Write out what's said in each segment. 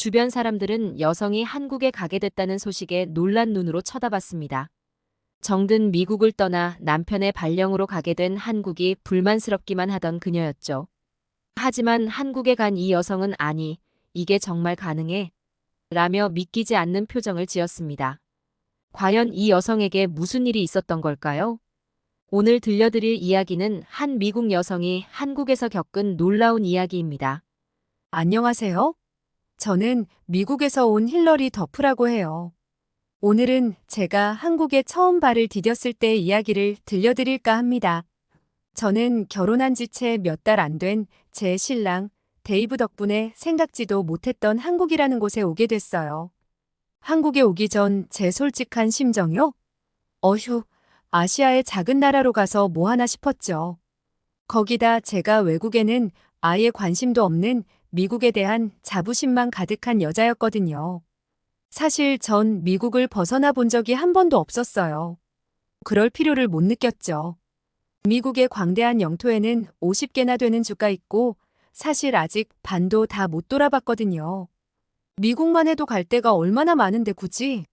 주변 사람들은 여성이 한국에 가게 됐다는 소식에 놀란 눈으로 쳐다봤습니다. 정든 미국을 떠나 남편의 발령으로 가게 된 한국이 불만스럽기만 하던 그녀였죠. 하지만 한국에 간 이 여성은 아니, 이게 정말 가능해? 라며 믿기지 않는 표정을 지었습니다. 과연 이 여성에게 무슨 일이 있었던 걸까요? 오늘 들려드릴 이야기는 한 미국 여성이 한국에서 겪은 놀라운 이야기입니다. 안녕하세요. 저는 미국에서 온 힐러리 더프라고 해요. 오늘은 제가 한국에 처음 발을 디뎠을 때의 이야기를 들려드릴까 합니다. 저는 결혼한 지 채 몇 달 안 된 제 신랑 데이브 덕분에 생각지도 못했던 한국이라는 곳에 오게 됐어요. 한국에 오기 전 제 솔직한 심정요? 어휴, 아시아의 작은 나라로 가서 뭐 하나 싶었죠. 거기다 제가 외국에는 아예 관심도 없는 미국에 대한 자부심만 가득한 여자였거든요. 사실 전 미국을 벗어나 본 적이 한 번도 없었어요. 그럴 필요를 못 느꼈죠. 미국의 광대한 영토에는 50개나 되는 주가 있고 사실 아직 반도 다 못 돌아봤거든요. 미국만 해도 갈 데가 얼마나 많은데 굳이.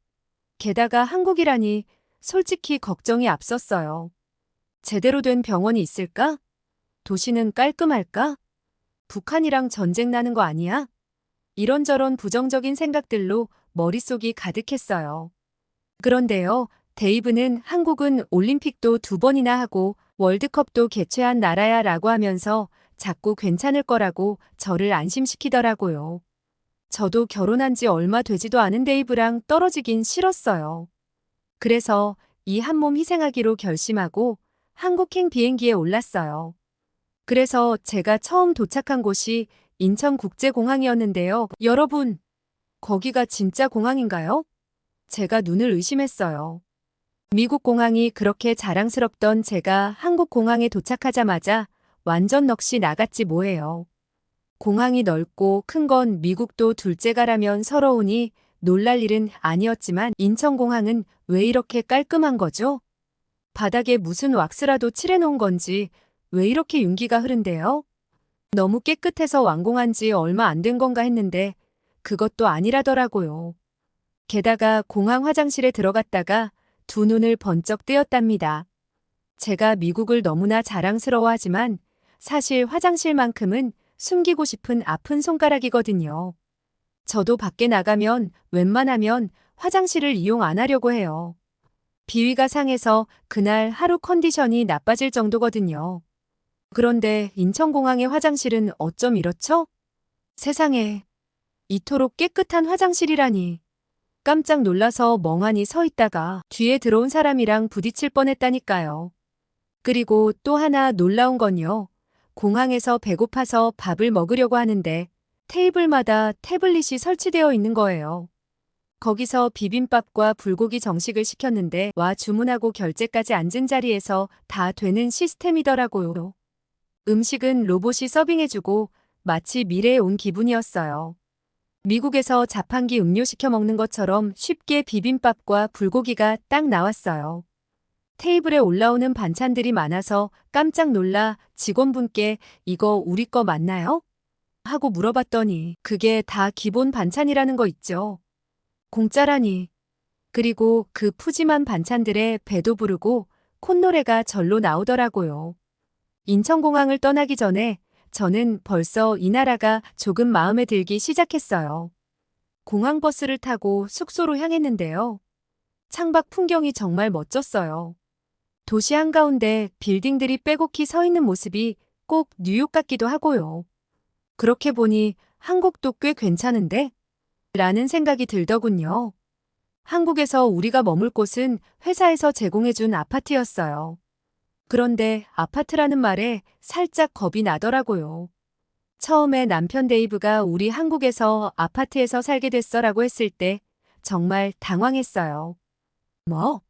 게다가 한국이라니 솔직히 걱정이 앞섰어요. 제대로 된 병원이 있을까? 도시는 깔끔할까? 북한이랑 전쟁 나는 거 아니야? 이런저런 부정적인 생각들로 머릿속이 가득했어요. 그런데요, 데이브는 한국은 올림픽도 2번이나 하고 월드컵도 개최한 나라야 라고 하면서 자꾸 괜찮을 거라고 저를 안심시키더라고요. 저도 결혼한 지 얼마 되지도 않은 데이브랑 떨어지긴 싫었어요. 그래서 이 한 몸 희생하기로 결심하고 한국행 비행기에 올랐어요. 그래서 제가 처음 도착한 곳이 인천국제공항이었는데요. 여러분, 거기가 진짜 공항인가요? 제가 눈을 의심했어요. 미국 공항이 그렇게 자랑스럽던 제가 한국 공항에 도착하자마자 완전 넋이 나갔지 뭐예요. 공항이 넓고 큰 건 미국도 둘째가라면 서러우니 놀랄 일은 아니었지만 인천공항은 왜 이렇게 깔끔한 거죠? 바닥에 무슨 왁스라도 칠해놓은 건지 왜 이렇게 윤기가 흐른대요? 너무 깨끗해서 완공한 지 얼마 안 된 건가 했는데 그것도 아니라더라고요. 게다가 공항 화장실에 들어갔다가 두 눈을 번쩍 뜨였답니다. 제가 미국을 너무나 자랑스러워하지만 사실 화장실만큼은 숨기고 싶은 아픈 손가락이거든요. 저도 밖에 나가면 웬만하면 화장실을 이용 안 하려고 해요. 비위가 상해서 그날 하루 컨디션이 나빠질 정도거든요. 그런데 인천공항의 화장실은 어쩜 이렇죠? 세상에, 이토록 깨끗한 화장실이라니. 깜짝 놀라서 멍하니 서 있다가 뒤에 들어온 사람이랑 부딪힐 뻔했다니까요. 그리고 또 하나 놀라운 건요. 공항에서 배고파서 밥을 먹으려고 하는데 테이블마다 태블릿이 설치되어 있는 거예요. 거기서 비빔밥과 불고기 정식을 시켰는데 와 주문하고 결제까지 앉은 자리에서 다 되는 시스템이더라고요. 음식은 로봇이 서빙해주고 마치 미래에 온 기분이었어요. 미국에서 자판기 음료 시켜 먹는 것처럼 쉽게 비빔밥과 불고기가 딱 나왔어요. 테이블에 올라오는 반찬들이 많아서 깜짝 놀라 직원분께 이거 우리 거 맞나요? 하고 물어봤더니 그게 다 기본 반찬이라는 거 있죠. 공짜라니. 그리고 그 푸짐한 반찬들에 배도 부르고 콧노래가 절로 나오더라고요. 인천공항을 떠나기 전에 저는 벌써 이 나라가 조금 마음에 들기 시작했어요. 공항버스를 타고 숙소로 향했는데요. 창밖 풍경이 정말 멋졌어요. 도시 한가운데 빌딩들이 빼곡히 서 있는 모습이 꼭 뉴욕 같기도 하고요. 그렇게 보니 한국도 꽤 괜찮은데? 라는 생각이 들더군요. 한국에서 우리가 머물 곳은 회사에서 제공해준 아파트였어요. 그런데 아파트라는 말에 살짝 겁이 나더라고요. 처음에 남편 데이브가 우리 한국에서 아파트에서 살게 됐어라고 했을 때 정말 당황했어요. 뭐?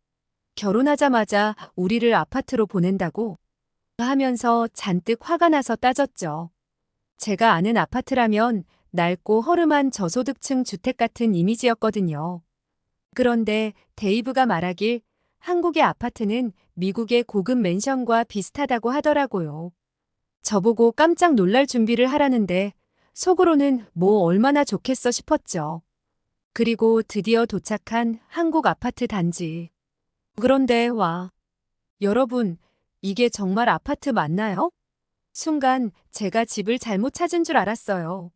결혼하자마자 우리를 아파트로 보낸다고? 하면서 잔뜩 화가 나서 따졌죠. 제가 아는 아파트라면 낡고 허름한 저소득층 주택 같은 이미지였거든요. 그런데 데이브가 말하길 한국의 아파트는 미국의 고급 맨션과 비슷하다고 하더라고요. 저보고 깜짝 놀랄 준비를 하라는데 속으로는 뭐 얼마나 좋겠어 싶었죠. 그리고 드디어 도착한 한국 아파트 단지. 그런데 여러분, 이게 정말 아파트 맞나요? 순간 제가 집을 잘못 찾은 줄 알았어요.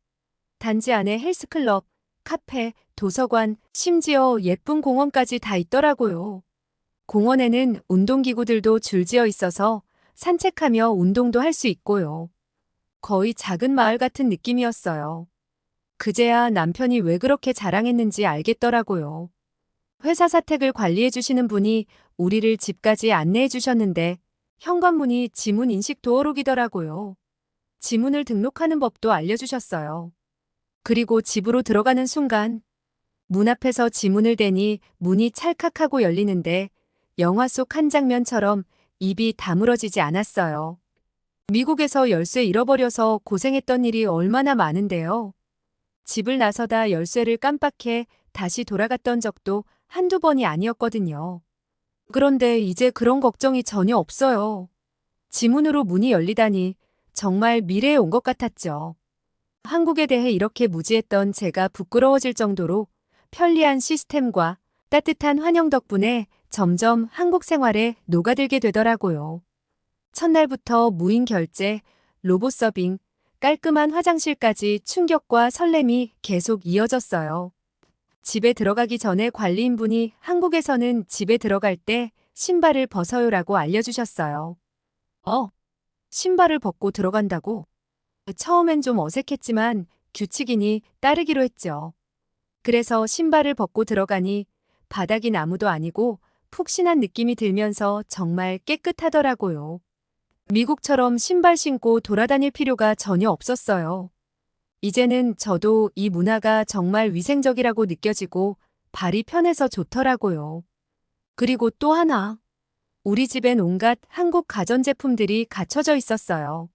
단지 안에 헬스클럽, 카페, 도서관, 심지어 예쁜 공원까지 다 있더라고요. 공원에는 운동기구들도 줄지어 있어서 산책하며 운동도 할 수 있고요. 거의 작은 마을 같은 느낌이었어요. 그제야 남편이 왜 그렇게 자랑했는지 알겠더라고요. 회사 사택을 관리해 주시는 분이 우리를 집까지 안내해 주셨는데 현관문이 지문 인식 도어록이더라고요. 지문을 등록하는 법도 알려주셨어요. 그리고 집으로 들어가는 순간 문 앞에서 지문을 대니 문이 찰칵하고 열리는데 영화 속 한 장면처럼 입이 다물어지지 않았어요. 미국에서 열쇠 잃어버려서 고생했던 일이 얼마나 많은데요. 집을 나서다 열쇠를 깜빡해 다시 돌아갔던 적도 한두 번이 아니었거든요. 그런데 이제 그런 걱정이 전혀 없어요. 지문으로 문이 열리다니 정말 미래에 온 것 같았죠. 한국에 대해 이렇게 무지했던 제가 부끄러워질 정도로 편리한 시스템과 따뜻한 환영 덕분에 점점 한국 생활에 녹아들게 되더라고요. 첫날부터 무인 결제, 로봇 서빙, 깔끔한 화장실까지 충격과 설렘이 계속 이어졌어요. 집에 들어가기 전에 관리인분이 한국에서는 집에 들어갈 때 신발을 벗어요라고 알려주셨어요. 신발을 벗고 들어간다고? 처음엔 좀 어색했지만 규칙이니 따르기로 했죠. 그래서 신발을 벗고 들어가니 바닥이 나무도 아니고 푹신한 느낌이 들면서 정말 깨끗하더라고요. 미국처럼 신발 신고 돌아다닐 필요가 전혀 없었어요. 이제는 저도 이 문화가 정말 위생적이라고 느껴지고 발이 편해서 좋더라고요. 그리고 또 하나. 우리 집엔 온갖 한국 가전제품들이 갖춰져 있었어요.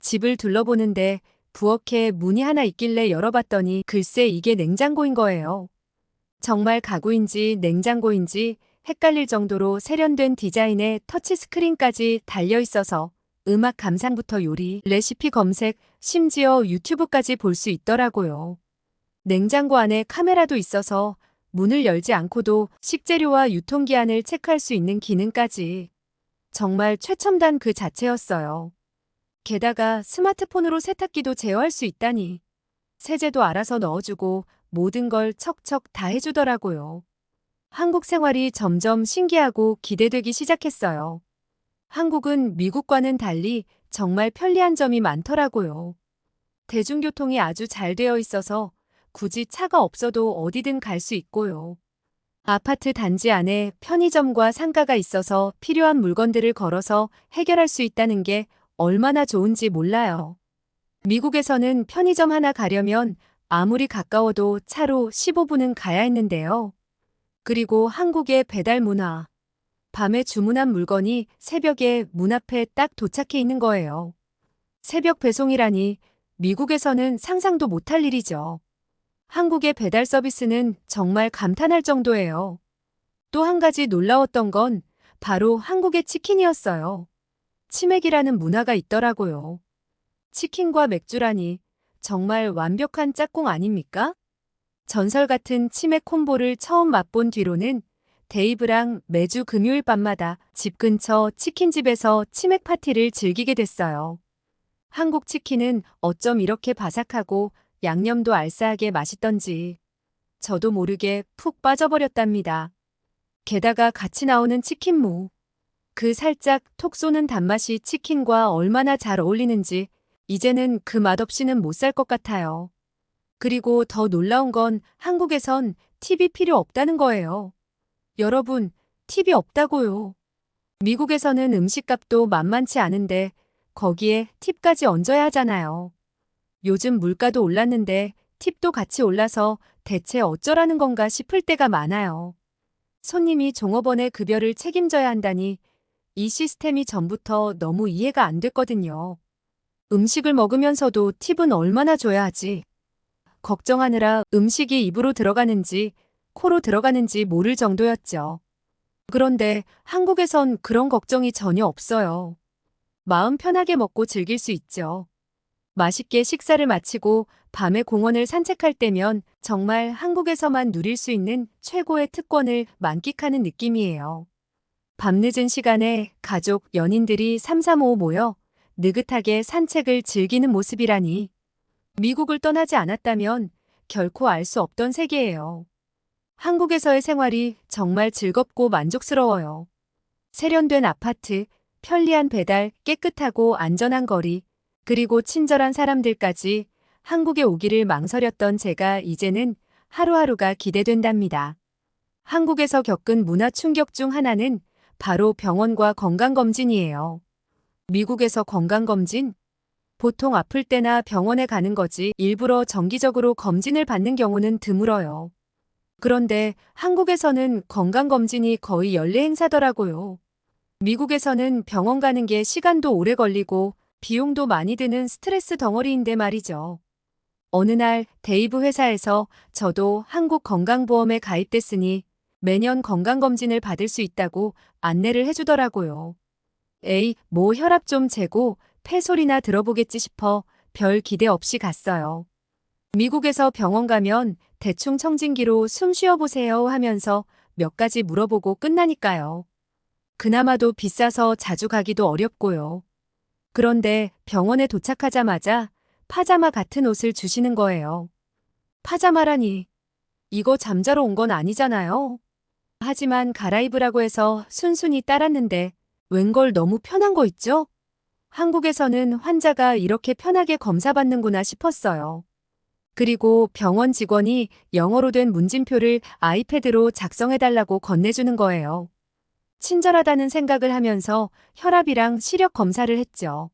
집을 둘러보는데 부엌에 문이 하나 있길래 열어봤더니 글쎄 이게 냉장고인 거예요. 정말 가구인지 냉장고인지 헷갈릴 정도로 세련된 디자인의 터치스크린까지 달려 있어서 음악 감상부터 요리, 레시피 검색, 심지어 유튜브까지 볼 수 있더라고요. 냉장고 안에 카메라도 있어서 문을 열지 않고도 식재료와 유통기한을 체크할 수 있는 기능까지. 정말 최첨단 그 자체였어요. 게다가 스마트폰으로 세탁기도 제어할 수 있다니. 세제도 알아서 넣어주고 모든 걸 척척 다 해주더라고요. 한국 생활이 점점 신기하고 기대되기 시작했어요. 한국은 미국과는 달리 정말 편리한 점이 많더라고요. 대중교통이 아주 잘 되어 있어서 굳이 차가 없어도 어디든 갈 수 있고요. 아파트 단지 안에 편의점과 상가가 있어서 필요한 물건들을 걸어서 해결할 수 있다는 게 얼마나 좋은지 몰라요. 미국에서는 편의점 하나 가려면 아무리 가까워도 차로 15분은 가야 했는데요. 그리고 한국의 배달 문화. 밤에 주문한 물건이 새벽에 문 앞에 딱 도착해 있는 거예요. 새벽 배송이라니 미국에서는 상상도 못할 일이죠. 한국의 배달 서비스는 정말 감탄할 정도예요. 또 한 가지 놀라웠던 건 바로 한국의 치킨이었어요. 치맥이라는 문화가 있더라고요. 치킨과 맥주라니 정말 완벽한 짝꿍 아닙니까? 전설 같은 치맥 콤보를 처음 맛본 뒤로는 데이브랑 매주 금요일 밤마다 집 근처 치킨집에서 치맥 파티를 즐기게 됐어요. 한국 치킨은 어쩜 이렇게 바삭하고 양념도 알싸하게 맛있던지 저도 모르게 푹 빠져버렸답니다. 게다가 같이 나오는 치킨무. 그 살짝 톡 쏘는 단맛이 치킨과 얼마나 잘 어울리는지 이제는 그 맛없이는 못 살 것 같아요. 그리고 더 놀라운 건 한국에선 팁이 필요 없다는 거예요. 여러분, 팁이 없다고요. 미국에서는 음식값도 만만치 않은데 거기에 팁까지 얹어야 하잖아요. 요즘 물가도 올랐는데 팁도 같이 올라서 대체 어쩌라는 건가 싶을 때가 많아요. 손님이 종업원의 급여를 책임져야 한다니 이 시스템이 전부터 너무 이해가 안 됐거든요. 음식을 먹으면서도 팁은 얼마나 줘야 하지? 걱정하느라 음식이 입으로 들어가는지 코로 들어가는지 모를 정도였죠. 그런데 한국에선 그런 걱정이 전혀 없어요. 마음 편하게 먹고 즐길 수 있죠. 맛있게 식사를 마치고 밤에 공원을 산책할 때면 정말 한국에서만 누릴 수 있는 최고의 특권을 만끽하는 느낌이에요. 밤늦은 시간에 가족, 연인들이 삼삼오오 모여 느긋하게 산책을 즐기는 모습이라니 미국을 떠나지 않았다면 결코 알 수 없던 세계예요. 한국에서의 생활이 정말 즐겁고 만족스러워요. 세련된 아파트, 편리한 배달, 깨끗하고 안전한 거리, 그리고 친절한 사람들까지 한국에 오기를 망설였던 제가 이제는 하루하루가 기대된답니다. 한국에서 겪은 문화 충격 중 하나는 바로 병원과 건강검진이에요. 미국에서 건강검진? 보통 아플 때나 병원에 가는 거지 일부러 정기적으로 검진을 받는 경우는 드물어요. 그런데 한국에서는 건강검진이 거의 연례 행사더라고요. 미국에서는 병원 가는 게 시간도 오래 걸리고 비용도 많이 드는 스트레스 덩어리인데 말이죠. 어느 날 데이브 회사에서 저도 한국 건강보험에 가입됐으니 매년 건강검진을 받을 수 있다고 안내를 해주더라고요. 에이, 뭐 혈압 좀 재고 폐 소리나 들어보겠지 싶어 별 기대 없이 갔어요. 미국에서 병원 가면 대충 청진기로 숨 쉬어보세요 하면서 몇 가지 물어보고 끝나니까요. 그나마도 비싸서 자주 가기도 어렵고요. 그런데 병원에 도착하자마자 파자마 같은 옷을 주시는 거예요. 파자마라니. 이거 잠자러 온 건 아니잖아요. 하지만 갈아입으라고 해서 순순히 따랐는데 웬걸 너무 편한 거 있죠? 한국에서는 환자가 이렇게 편하게 검사받는구나 싶었어요. 그리고 병원 직원이 영어로 된 문진표를 아이패드로 작성해달라고 건네주는 거예요. 친절하다는 생각을 하면서 혈압이랑 시력 검사를 했죠.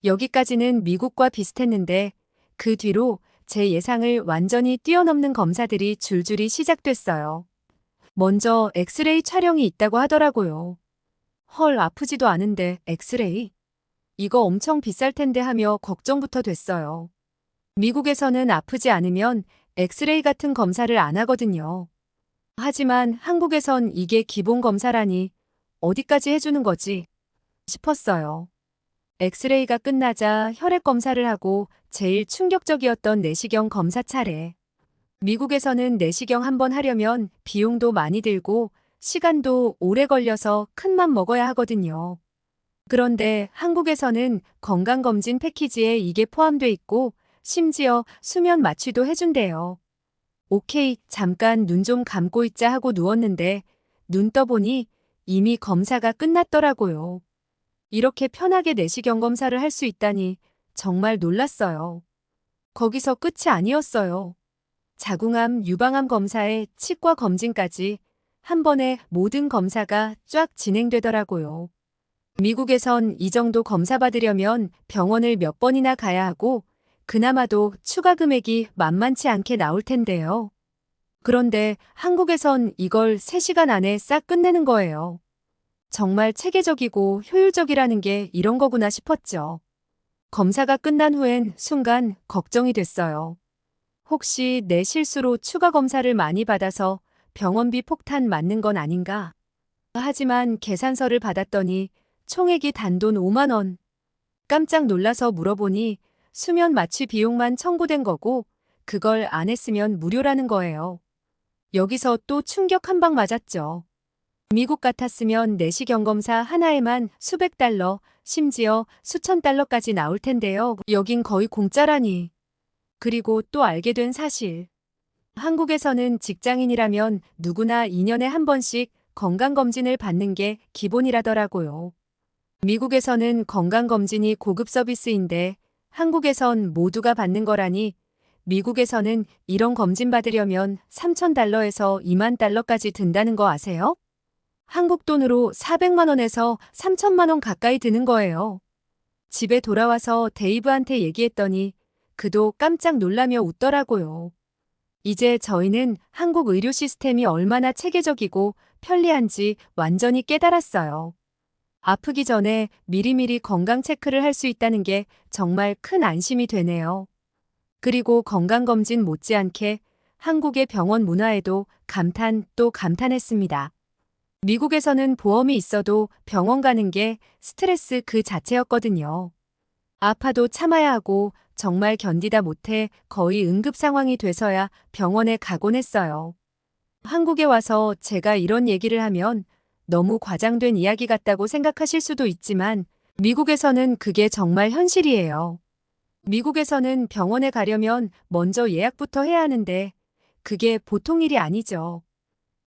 여기까지는 미국과 비슷했는데 그 뒤로 제 예상을 완전히 뛰어넘는 검사들이 줄줄이 시작됐어요. 먼저 엑스레이 촬영이 있다고 하더라고요. 헐, 아프지도 않은데 엑스레이? 이거 엄청 비쌀 텐데 하며 걱정부터 됐어요. 미국에서는 아프지 않으면 엑스레이 같은 검사를 안 하거든요. 하지만 한국에선 이게 기본 검사라니 어디까지 해주는 거지 싶었어요. 엑스레이가 끝나자 혈액 검사를 하고 제일 충격적이었던 내시경 검사 차례. 미국에서는 내시경 한번 하려면 비용도 많이 들고 시간도 오래 걸려서 큰맘 먹어야 하거든요. 그런데 한국에서는 건강검진 패키지에 이게 포함돼 있고 심지어 수면 마취도 해준대요. 오케이, 잠깐 눈 좀 감고 있자 하고 누웠는데 눈 떠보니 이미 검사가 끝났더라고요. 이렇게 편하게 내시경 검사를 할 수 있다니 정말 놀랐어요. 거기서 끝이 아니었어요. 자궁암, 유방암 검사에 치과 검진까지 한 번에 모든 검사가 쫙 진행되더라고요. 미국에선 이 정도 검사 받으려면 병원을 몇 번이나 가야 하고 그나마도 추가 금액이 만만치 않게 나올 텐데요. 그런데 한국에선 이걸 3시간 안에 싹 끝내는 거예요. 정말 체계적이고 효율적이라는 게 이런 거구나 싶었죠. 검사가 끝난 후엔 순간 걱정이 됐어요. 혹시 내 실수로 추가 검사를 많이 받아서 병원비 폭탄 맞는 건 아닌가? 하지만 계산서를 받았더니 총액이 단돈 5만 원. 깜짝 놀라서 물어보니 수면 마취 비용만 청구된 거고 그걸 안 했으면 무료라는 거예요. 여기서 또 충격 한 방 맞았죠. 미국 같았으면 내시경 검사 하나에만 수백 달러, 심지어 수천 달러까지 나올 텐데요. 여긴 거의 공짜라니. 그리고 또 알게 된 사실. 한국에서는 직장인이라면 누구나 2년에 한 번씩 건강검진을 받는 게 기본이라더라고요. 미국에서는 건강검진이 고급 서비스인데 한국에선 모두가 받는 거라니 미국에서는 이런 검진 받으려면 3,000달러에서 2만 달러까지 든다는 거 아세요? 한국 돈으로 400만 원에서 3천만 원 가까이 드는 거예요. 집에 돌아와서 데이브한테 얘기했더니 그도 깜짝 놀라며 웃더라고요. 이제 저희는 한국 의료 시스템이 얼마나 체계적이고 편리한지 완전히 깨달았어요. 아프기 전에 미리미리 건강 체크를 할 수 있다는 게 정말 큰 안심이 되네요. 그리고 건강검진 못지않게 한국의 병원 문화에도 감탄 또 감탄했습니다. 미국에서는 보험이 있어도 병원 가는 게 스트레스 그 자체였거든요. 아파도 참아야 하고 정말 견디다 못해 거의 응급 상황이 돼서야 병원에 가곤 했어요. 한국에 와서 제가 이런 얘기를 하면 너무 과장된 이야기 같다고 생각하실 수도 있지만 미국에서는 그게 정말 현실이에요. 미국에서는 병원에 가려면 먼저 예약부터 해야 하는데 그게 보통 일이 아니죠.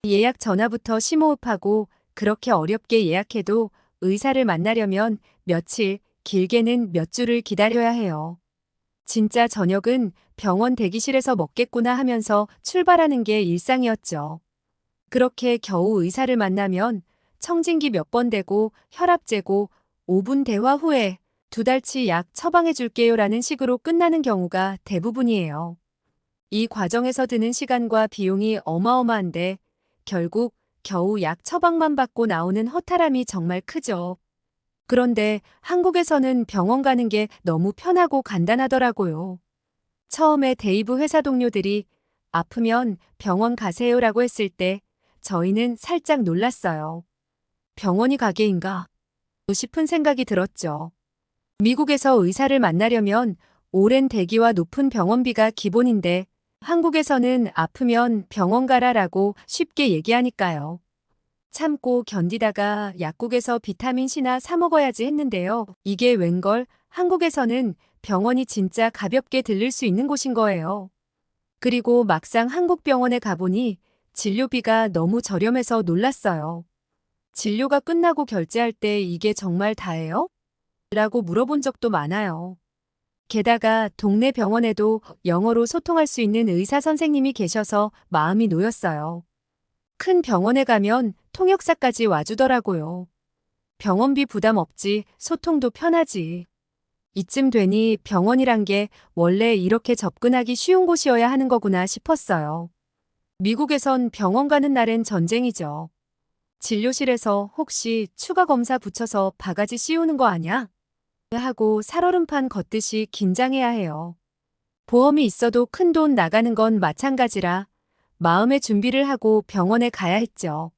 예약 전화부터 심호흡하고 그렇게 어렵게 예약해도 의사를 만나려면 며칠, 길게는 몇 주를 기다려야 해요. 진짜 저녁은 병원 대기실에서 먹겠구나 하면서 출발하는 게 일상이었죠. 그렇게 겨우 의사를 만나면 청진기 몇 번 대고 혈압 재고 5분 대화 후에 2달치 약 처방해 줄게요라는 식으로 끝나는 경우가 대부분이에요. 이 과정에서 드는 시간과 비용이 어마어마한데 결국 겨우 약 처방만 받고 나오는 허탈함이 정말 크죠. 그런데 한국에서는 병원 가는 게 너무 편하고 간단하더라고요. 처음에 데이브 회사 동료들이 아프면 병원 가세요라고 했을 때 저희는 살짝 놀랐어요. 병원이 가게인가 싶은 생각이 들었죠. 미국에서 의사를 만나려면 오랜 대기와 높은 병원비가 기본인데 한국에서는 아프면 병원 가라라고 쉽게 얘기하니까요. 참고 견디다가 약국에서 비타민C나 사 먹어야지 했는데요. 이게 웬걸 한국에서는 병원이 진짜 가볍게 들릴 수 있는 곳인 거예요. 그리고 막상 한국 병원에 가보니 진료비가 너무 저렴해서 놀랐어요. 진료가 끝나고 결제할 때 이게 정말 다예요? 라고 물어본 적도 많아요. 게다가 동네 병원에도 영어로 소통할 수 있는 의사 선생님이 계셔서 마음이 놓였어요. 큰 병원에 가면 통역사까지 와주더라고요. 병원비 부담 없지, 소통도 편하지. 이쯤 되니 병원이란 게 원래 이렇게 접근하기 쉬운 곳이어야 하는 거구나 싶었어요. 미국에선 병원 가는 날엔 전쟁이죠. 진료실에서 혹시 추가 검사 붙여서 바가지 씌우는 거 아냐? 하고 살얼음판 걷듯이 긴장해야 해요. 보험이 있어도 큰돈 나가는 건 마찬가지라 마음의 준비를 하고 병원에 가야 했죠.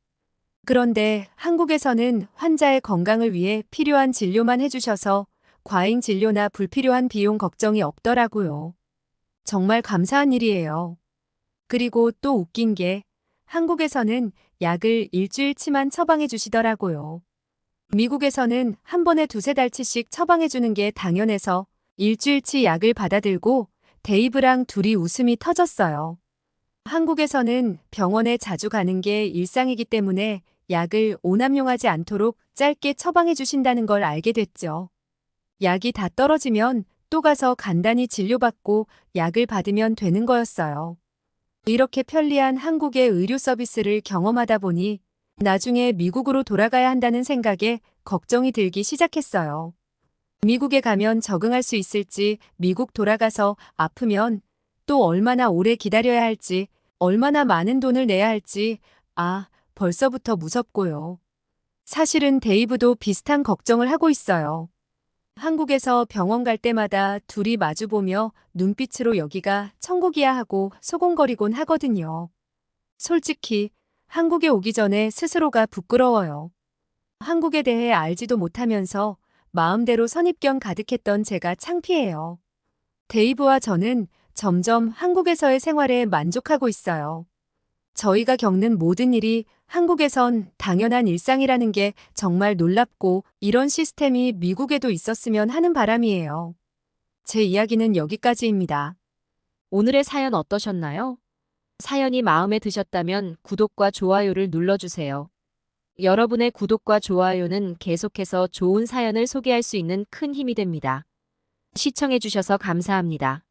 그런데 한국에서는 환자의 건강을 위해 필요한 진료만 해주셔서 과잉 진료나 불필요한 비용 걱정이 없더라고요. 정말 감사한 일이에요. 그리고 또 웃긴 게 한국에서는 약을 일주일치만 처방해 주시더라고요. 미국에서는 한 번에 2~3달치씩 처방해 주는 게 당연해서 일주일치 약을 받아들고 데이브랑 둘이 웃음이 터졌어요. 한국에서는 병원에 자주 가는 게 일상이기 때문에 약을 오남용하지 않도록 짧게 처방해 주신다는 걸 알게 됐죠. 약이 다 떨어지면 또 가서 간단히 진료받고 약을 받으면 되는 거였어요. 이렇게 편리한 한국의 의료 서비스를 경험하다 보니 나중에 미국으로 돌아가야 한다는 생각에 걱정이 들기 시작했어요. 미국에 가면 적응할 수 있을지, 미국 돌아가서 아프면 또 얼마나 오래 기다려야 할지, 얼마나 많은 돈을 내야 할지, 벌써부터 무섭고요. 사실은 데이브도 비슷한 걱정을 하고 있어요. 한국에서 병원 갈 때마다 둘이 마주보며 눈빛으로 여기가 천국이야 하고 소곤거리곤 하거든요. 솔직히 한국에 오기 전에 스스로가 부끄러워요. 한국에 대해 알지도 못하면서 마음대로 선입견 가득했던 제가 창피해요. 데이브와 저는 점점 한국에서의 생활에 만족하고 있어요. 저희가 겪는 모든 일이 한국에선 당연한 일상이라는 게 정말 놀랍고 이런 시스템이 미국에도 있었으면 하는 바람이에요. 제 이야기는 여기까지입니다. 오늘의 사연 어떠셨나요? 사연이 마음에 드셨다면 구독과 좋아요를 눌러주세요. 여러분의 구독과 좋아요는 계속해서 좋은 사연을 소개할 수 있는 큰 힘이 됩니다. 시청해주셔서 감사합니다.